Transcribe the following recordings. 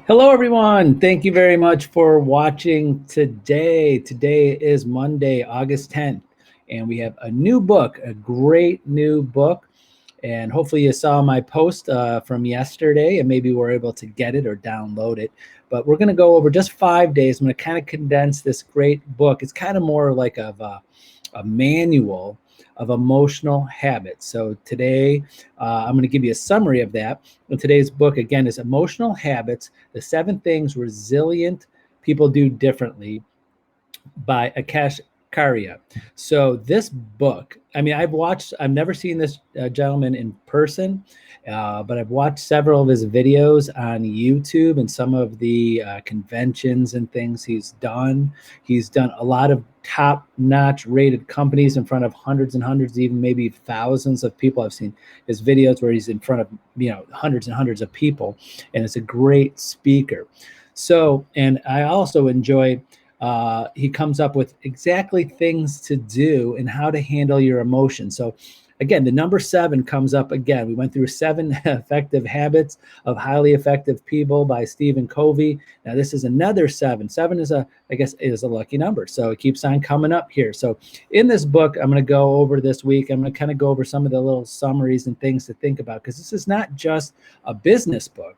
Hello, everyone. Thank you very much for watching today. Today is Monday, August 10th, and we have a new book, a great new book. And hopefully, you saw my post from yesterday and maybe were able to get it or download it. But we're going to go over just 5 days. I'm going to kind of condense this great book. It's kind of more like a manual of emotional habits. So today, I'm going to give you a summary of that. And today's book, again, is Emotional Habits, The 7 Things Resilient People Do Differently by Akash Karia. So this book, I've never seen this gentleman in person, but I've watched several of his videos on YouTube and some of the conventions and things he's done. He's done a lot of top-notch rated companies in front of hundreds and hundreds, even maybe thousands of people. I've seen his videos where he's in front of hundreds and hundreds of people, and it's a great speaker. So, and I also enjoy he comes up with exactly things to do and how to handle your emotions. So again, the number 7 comes up again. We went through 7 effective habits of highly effective people by Stephen Covey. Now this is another 7. 7 is is a lucky number. So it keeps on coming up here. So in this book, I'm going to go over this week. I'm going to kind of go over some of the little summaries and things to think about, because this is not just a business book.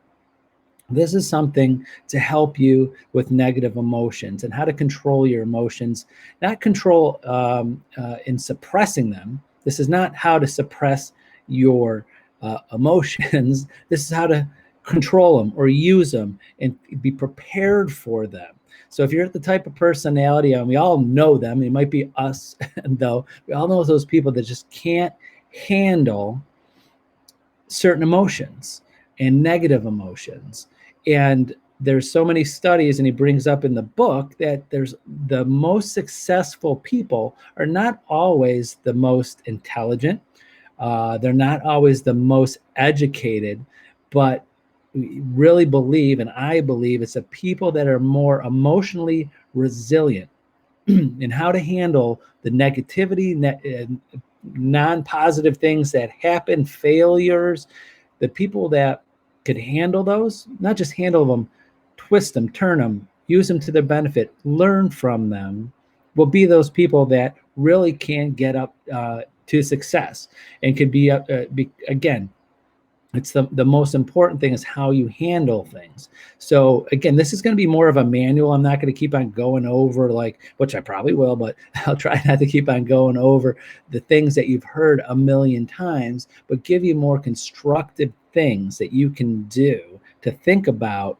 This is something to help you with negative emotions and how to control your emotions, not control in suppressing them. This is not how to suppress your emotions. This is how to control them or use them and be prepared for them. So if you're the type of personality, and we all know them, it might be us, though, we all know those people that just can't handle certain emotions and negative emotions. And there's so many studies, and he brings up in the book that there's the most successful people are not always the most intelligent. They're not always the most educated, but we really believe, and I believe, it's the people that are more emotionally resilient in how to handle the negativity, non-positive things that happen, failures. The people that could handle those, not just handle them, twist them, turn them, use them to their benefit, learn from them, will be those people that really can get up to success and can be, again, it's the most important thing is how you handle things. So again, this is going to be more of a manual. I'm not going to keep on going over, which I probably will, but I'll try not to keep on going over the things that you've heard a million times, but give you more constructive things that you can do to think about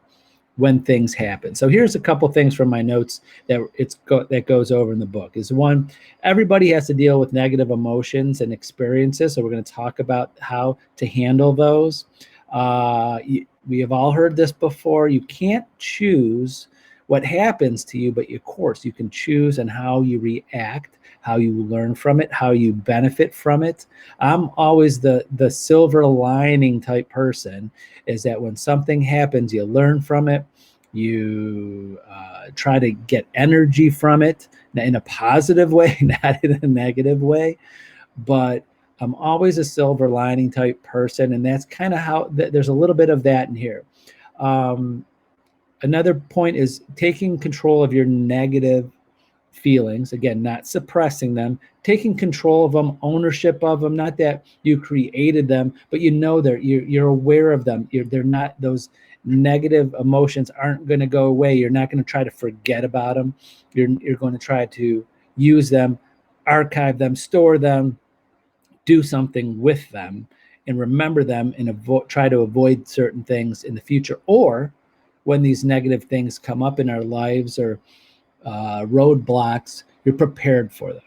when things happen. So here's a couple things from my notes that goes over in the book. Is one, everybody has to deal with negative emotions and experiences. So we're going to talk about how to handle those. We have all heard this before. You can't choose what happens to you, but of course you can choose on how you react, how you learn from it, how you benefit from it. I'm always the silver lining type person, is that when something happens, you learn from it, you try to get energy from it in a positive way, not in a negative way. But I'm always a silver lining type person, and that's kind of how there's a little bit of that in here. Another point is taking control of your negative feelings, again, not suppressing them, taking control of them, ownership of them, not that you created them, but you're aware of them. They're not, those negative emotions aren't going to go away. You're not going to try to forget about them. You're going to try to use them, archive them, store them, do something with them, and remember them, and try to avoid certain things in the future, or when these negative things come up in our lives, or roadblocks, you're prepared for them.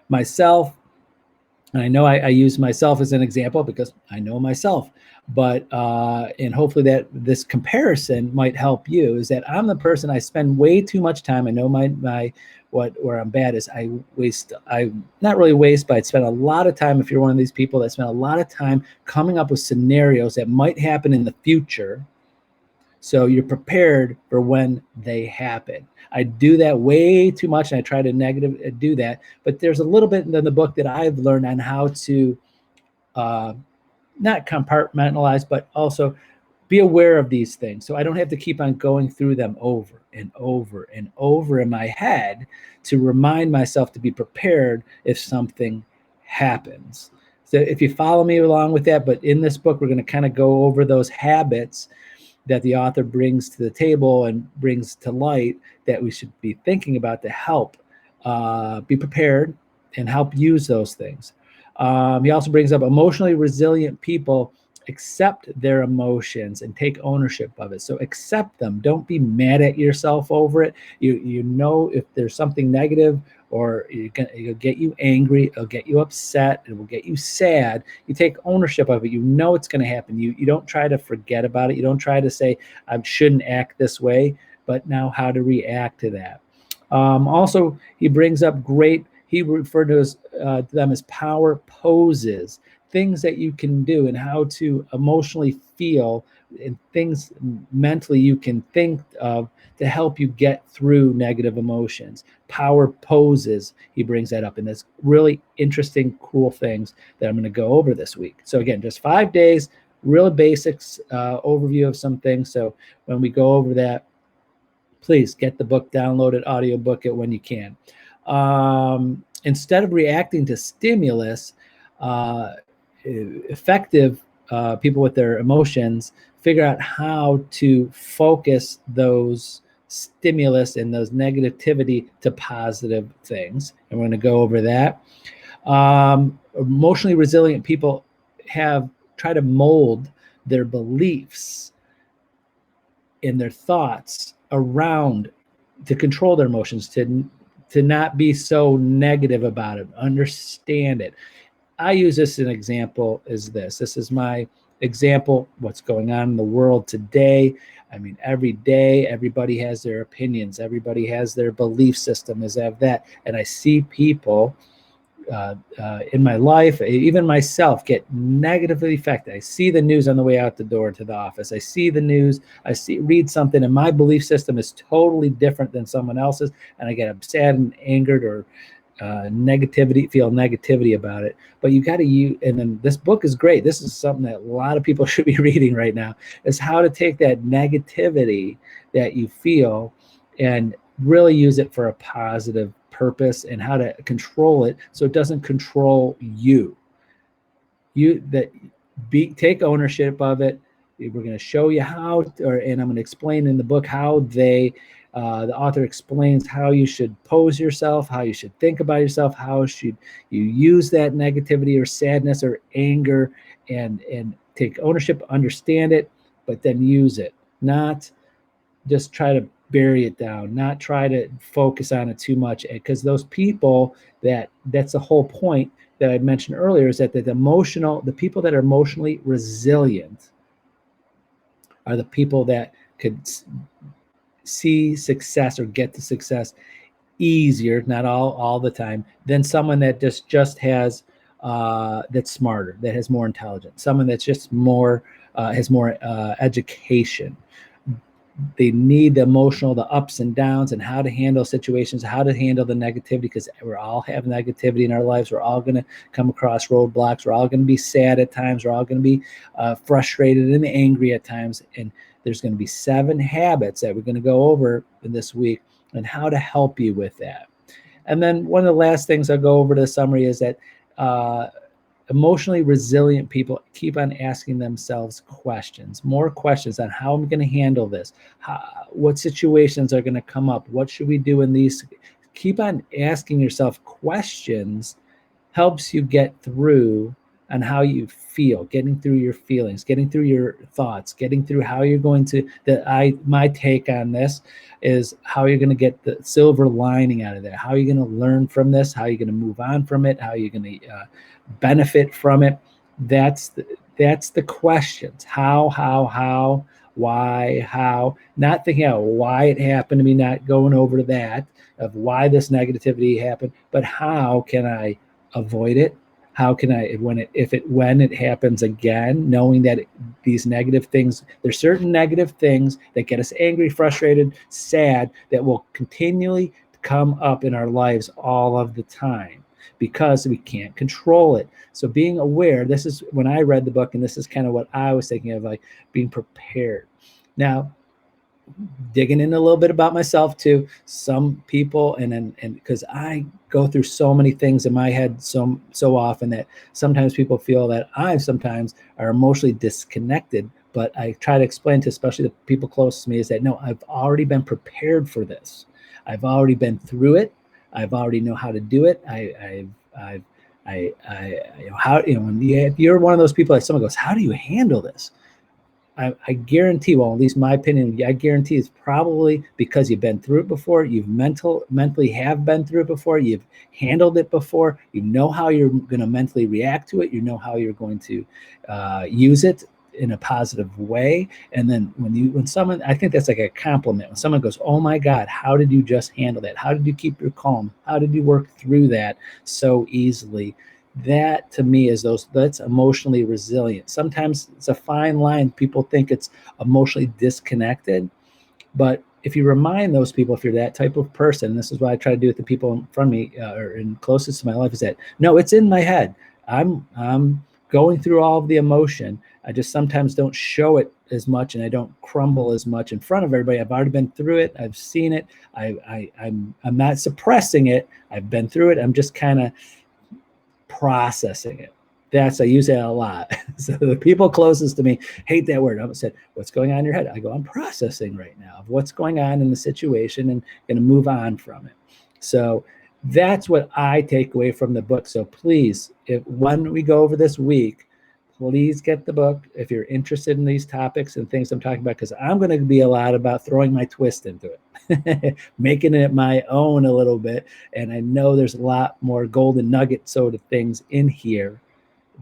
Myself, and I know I use myself as an example because I know myself, but and hopefully that this comparison might help you, is that I'm the person, I spend way too much time. I know where I'm bad is I not really waste, but I spend a lot of time, if you're one of these people that spend a lot of time coming up with scenarios that might happen in the future, so you're prepared for when they happen. I do that way too much, and I try to do that. But there's a little bit in the book that I've learned on how to not compartmentalize, but also be aware of these things so I don't have to keep on going through them over and over and over in my head to remind myself to be prepared if something happens. So if you follow me along with that, but in this book, we're going to kind of go over those habits that the author brings to the table and brings to light that we should be thinking about to help be prepared and help use those things. He also brings up emotionally resilient people accept their emotions and take ownership of it. So accept them. Don't be mad at yourself over it. You know if there's something negative or it'll get you angry, it'll get you upset, it will get you sad. You take ownership of it. You know it's going to happen. You don't try to forget about it. You don't try to say, I shouldn't act this way, but now how to react to that. Also, he brings up he referred to them as power poses, things that you can do and how to emotionally feel and things mentally you can think of to help you get through negative emotions. Power poses, he brings that up, and that's really interesting, cool things that I'm going to go over this week. So again, just 5 days, real basics, overview of some things. So when we go over that, please get the book, download it, audiobook it when you can. Instead of reacting to stimulus, effective people with their emotions figure out how to focus those stimulus and those negativity to positive things. And we're going to go over that. Emotionally resilient people try to mold their beliefs and their thoughts around to control their emotions, to not be so negative about it, understand it. I use this as an example as this. This is my example, what's going on in the world today. I mean, every day, everybody has their opinions. Everybody has their belief system is of that. And I see people in my life, even myself, get negatively affected. I see the news on the way out the door to the office. I see the news, read something, and my belief system is totally different than someone else's. And I get upset and angered or feel negativity about it. But you got to use, and then this book is great. This is something that a lot of people should be reading right now, is how to take that negativity that you feel and really use it for a positive purpose, and how to control it so it doesn't control you. Take ownership of it. We're going to show you how, and I'm going to explain in the book how the author explains how you should pose yourself, how you should think about yourself, how should you use that negativity or sadness or anger and take ownership, understand it, but then use it. Not just try to bury it down, not try to focus on it too much, because those people that's the whole point that I mentioned earlier, is that the people that are emotionally resilient are the people that could see success or get to success easier, not all the time, than someone that just has that's smarter, that has more intelligence, someone that's just more has more education. They need the emotional, the ups and downs, and how to handle situations, how to handle the negativity, because we all have negativity in our lives. We're all going to come across roadblocks. We're all going to be sad at times. We're all going to be frustrated and angry at times. And there's going to be 7 habits that we're going to go over in this week and how to help you with that. And then one of the last things I'll go over to the summary is that emotionally resilient people keep on asking themselves more questions on how I'm going to handle this, what situations are going to come up, what should we do in these. Keep on asking yourself questions helps you get through on how you feel, getting through your feelings, getting through your thoughts, getting through how you're going to, my take on this is how you're going to get the silver lining out of that. How are you going to learn from this? How are you going to move on from it? How are you going to benefit from it? That's the questions. How, why, how, not thinking out why it happened to me, not going over to that of why this negativity happened, but how can I avoid it? How can I, when it happens again, knowing that these negative things, there's certain negative things that get us angry, frustrated, sad, that will continually come up in our lives all of the time. because we can't control it. So being aware, this is when I read the book, and this is kind of what I was thinking of, like being prepared. Now, digging in a little bit about myself too. Some people, and because I go through so many things in my head so often, that sometimes people feel that I sometimes are emotionally disconnected. But I try to explain to especially the people close to me is that no, I've already been prepared for this. I've already been through it. I've already know how to do it. If you're one of those people that someone goes, how do you handle this? I guarantee, well, at least my opinion, I guarantee it's probably because you've been through it before. You've mentally have been through it before. You've handled it before. You know how you're going to mentally react to it. You know how you're going to use it in a positive way. And then when someone, I think that's like a compliment. When someone goes, oh my God, how did you just handle that? How did you keep your calm? How did you work through that so easily? That to me is that's emotionally resilient. Sometimes it's a fine line. People think it's emotionally disconnected, but if you remind those people, if you're that type of person, this is what I try to do with the people in front of me or in closest to my life, is that no, it's in my head. I'm going through all of the emotion. I just sometimes don't show it as much, and I don't crumble as much in front of everybody. I've already been through it. I've seen it. I'm not suppressing it. I've been through it. I'm just kind of processing it. I use that a lot. So the people closest to me hate that word. I said, what's going on in your head? I go, I'm processing right now of what's going on in the situation and going to move on from it. So that's what I take away from the book. So please, when we go over this week, please get the book if you're interested in these topics and things I'm talking about, because I'm going to be a lot about throwing my twist into it, making it my own a little bit. And I know there's a lot more golden nugget sort of things in here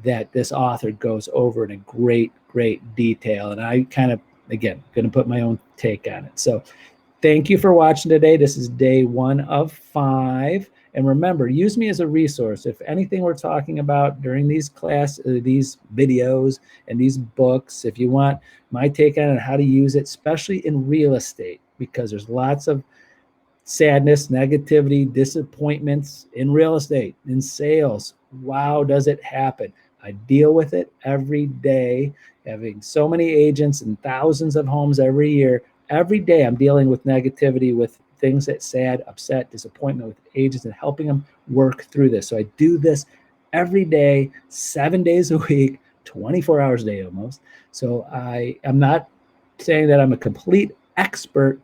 that this author goes over in a great detail. And I kind of, again, going to put my own take on it. So thank you for watching today. This is day 1 of 5. And remember, use me as a resource. If anything we're talking about during these these videos and these books, if you want my take on it, how to use it, especially in real estate, because there's lots of sadness, negativity, disappointments in real estate, in sales. Wow, does it happen? I deal with it every day, having so many agents and thousands of homes every year. Every day I'm dealing with negativity, with things that sad, upset, disappointment with agents, and helping them work through this. So I do this every day, 7 days a week, 24 hours a day almost. So I'm not saying that I'm a complete expert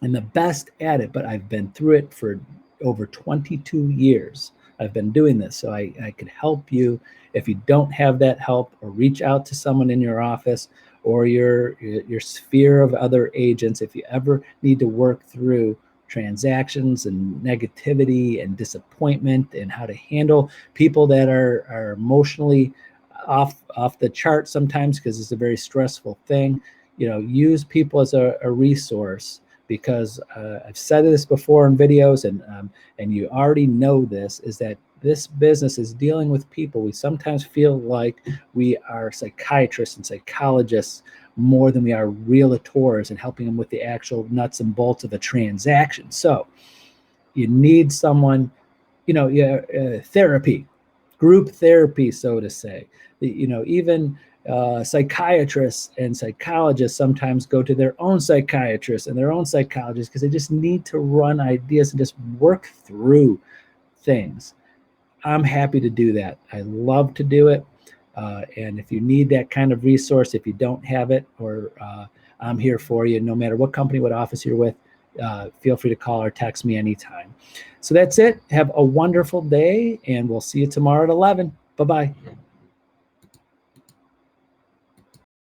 and the best at it, but I've been through it for over 22 years. I've been doing this, so I could help you if you don't have that help, or reach out to someone in your office or your sphere of other agents if you ever need to work through transactions and negativity and disappointment, and how to handle people that are emotionally off the chart sometimes, because it's a very stressful thing. Use people as a resource, because I've said this before in videos, and you already know this, is that this business is dealing with people. We sometimes feel like we are psychiatrists and psychologists more than we are realtors and helping them with the actual nuts and bolts of a transaction. So you need someone, therapy, group therapy, so to say. Even psychiatrists and psychologists sometimes go to their own psychiatrists and their own psychologists, because they just need to run ideas and just work through things. I'm happy to do that. I love to do it. And if you need that kind of resource, if you don't have it, or I'm here for you, no matter what company, what office you're with. Feel free to call or text me anytime. So that's it. Have a wonderful day, and we'll see you tomorrow at 11. Bye-bye.